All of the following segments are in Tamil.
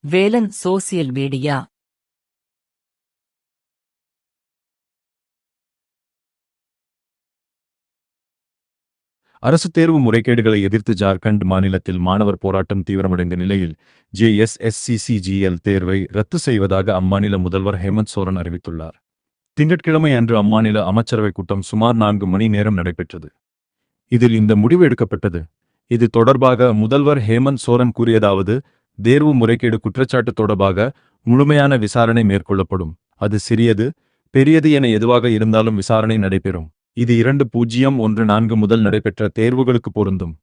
Velan social media. அரசு தேர்வு முறைகேடுகளை எதிர்த்து ஜார்க்கண்ட் மாநிலத்தில் மாணவர் போராட்டம் தீவிரமடைந்த நிலையில் JSSCCGL தேர்வை ரத்து செய்வதாக அம்மாநில முதல்வர் ஹேமந்த் சோரன் அறிவித்துள்ளார். திங்கட்கிழமை அன்று அம்மாநில அமைச்சரவை கூட்டம் சுமார் 4 மணி நேரம் நடைபெற்றது. இதில் இந்த முடிவு எடுக்கப்பட்டது. இது தொடர்பாக முதல்வர் ஹேமந்த் சோரன் கூறியதாவது: தேர்வு முறைகேடு குற்றச்சாட்டு தொடர்பாக முழுமையான விசாரணை மேற்கொள்ளப்படும். அது சிறியது, பெரியது என எதுவாக இருந்தாலும் விசாரணை நடைபெறும். இது 2014 முதல் நடைபெற்ற தேர்வுகளுக்கு பொருந்தும்.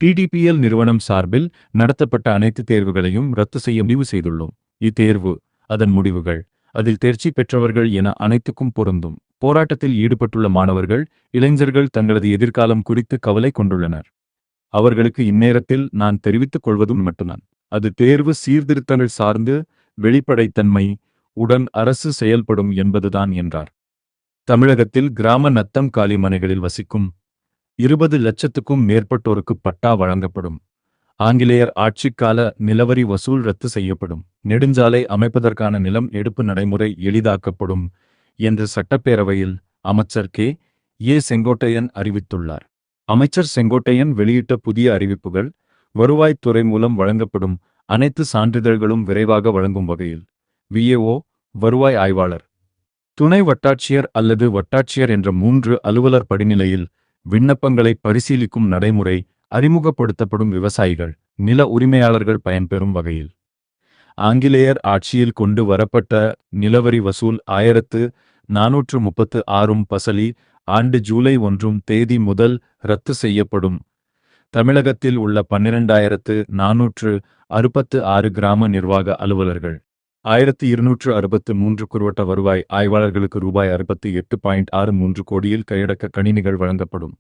TDPL நிறுவனம் சார்பில் நடத்தப்பட்ட அனைத்து தேர்வுகளையும் ரத்து செய்ய முடிவு செய்துள்ளோம். இத்தேர்வு, அதன் முடிவுகள், அதில் தேர்ச்சி பெற்றவர்கள் என அனைத்துக்கும் பொருந்தும். போராட்டத்தில் ஈடுபட்டுள்ள மாணவர்கள், இளைஞர்கள் தங்களது எதிர்காலம் குறித்து கவலை கொண்டுள்ளனர். அவர்களுக்கு இந்நேரத்தில் நான் தெரிவித்துக் கொள்வதும் மட்டும்தான், அது தேர்வு சீர்திருத்தங்கள் சார்ந்து வெளிப்படைத்தன்மை உடன் அரசு செயல்படும் என்பதுதான் என்றார். தமிழகத்தில் கிராம நத்தம் காலி மனைகளில் வசிக்கும் 20 லட்சத்துக்கும் மேற்பட்டோருக்கு பட்டா வழங்கப்படும். ஆங்கிலேயர் ஆட்சிக்கால நிலவரி வசூல் ரத்து செய்யப்படும். நெடுஞ்சாலை அமைப்பதற்கான நிலம் எடுப்பு நடைமுறை எளிதாக்கப்படும் என்று சட்டப்பேரவையில் அமைச்சர் K.A. செங்கோட்டையன் அறிவித்துள்ளார். அமைச்சர் செங்கோட்டையன் வெளியிட்ட புதிய அறிவிப்புகள், வருவாய்த்துறை மூலம் வழங்கப்படும் அனைத்து சான்றிதழ்களும் விரைவாக வழங்கும் வகையில் VAO, வருவாய் ஆய்வாளர், துணை வட்டாட்சியர் அல்லது வட்டாட்சியர் என்ற 3 அலுவலர் படிநிலையில் விண்ணப்பங்களை பரிசீலிக்கும் நடைமுறை அறிமுகப்படுத்தப்படும். விவசாயிகள், நில உரிமையாளர்கள் பயன்பெறும் வகையில் ஆங்கிலேயர் ஆட்சியில் கொண்டு வரப்பட்ட நிலவரி வசூல் 1436 பசலி ஆண்டு ஜூலை 1 தேதி முதல் ரத்து செய்யப்படும். தமிழகத்தில் உள்ள 12466 கிராம நிர்வாக அலுவலர்கள், 1263 குறுவட்ட வருவாய் ஆய்வாளர்களுக்கு ரூபாய் 68.63 கோடியில் கையடக்க கணினிகள் வழங்கப்படும்.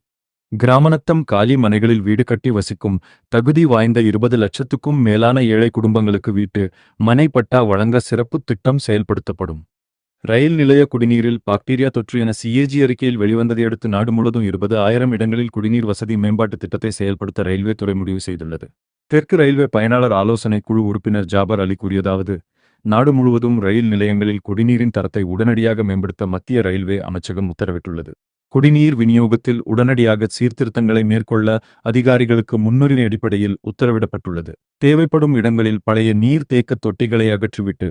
கிராமநத்தம் காலி மனைகளில் வீடு கட்டி வசிக்கும் தகுதி வாய்ந்த 20 லட்சத்துக்கும் மேலான ஏழை குடும்பங்களுக்கு வீட்டு மனை பட்டா வழங்க சிறப்பு திட்டம் செயல்படுத்தப்படும். ரயில் நிலைய குடிநீரில் பாக்டீரியா தொற்று என CAG அறிக்கையில் வெளிவந்ததையடுத்து நாடு முழுவதும் 20,000 இடங்களில் குடிநீர் வசதி மேம்பாட்டு திட்டத்தை செயல்படுத்த ரயில்வே துறை முடிவு செய்துள்ளது. தெற்கு ரயில்வே பயனாளர் ஆலோசனை குழு உறுப்பினர் ஜாபர் அலி கூறியதாவது: நாடு முழுவதும் ரயில் நிலையங்களில் குடிநீரின் தரத்தை உடனடியாக மேம்படுத்த மத்திய ரயில்வே அமைச்சகம் உத்தரவிட்டுள்ளது. குடிநீர் விநியோகத்தில் உடனடியாக சீர்திருத்தங்களை மேற்கொள்ள அதிகாரிகளுக்கு முன்னுரிமை அடிப்படையில் உத்தரவிடப்பட்டுள்ளது. தேவைப்படும் இடங்களில் பழைய நீர் தேக்க தொட்டிகளை அகற்றிவிட்டு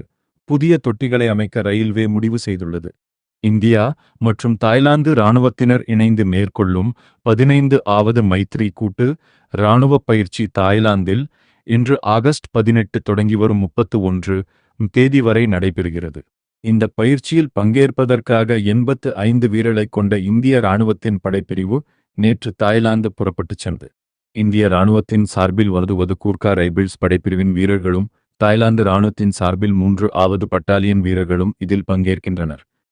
புதிய தொட்டிகளை அமைக்க ரயில்வே முடிவு செய்துள்ளது. இந்தியா மற்றும் தாய்லாந்து இராணுவத்தினர் இணைந்து மேற்கொள்ளும் 15வது மைத்ரி கூட்டு இராணுவ பயிற்சி தாய்லாந்தில் இன்று ஆகஸ்ட் 18 தொடங்கி வரும் 31 தேதி வரை நடைபெறுகிறது. இந்த பயிற்சியில் பங்கேற்பதற்காக 85 வீரர்களை கொண்ட இந்திய இராணுவத்தின் படைப்பிரிவு நேற்று தாய்லாந்து புறப்பட்டுச் சென்றது. இந்திய இராணுவத்தின் சார்பில் வலதுவது கூர்கா ரைபிள்ஸ் படைப்பிரிவின் வீரர்களும் தாய்லாந்து இராணுவத்தின் சார்பில் 3வது பட்டாலியன் வீரர்களும் இதில் பங்கேற்கின்றனர்.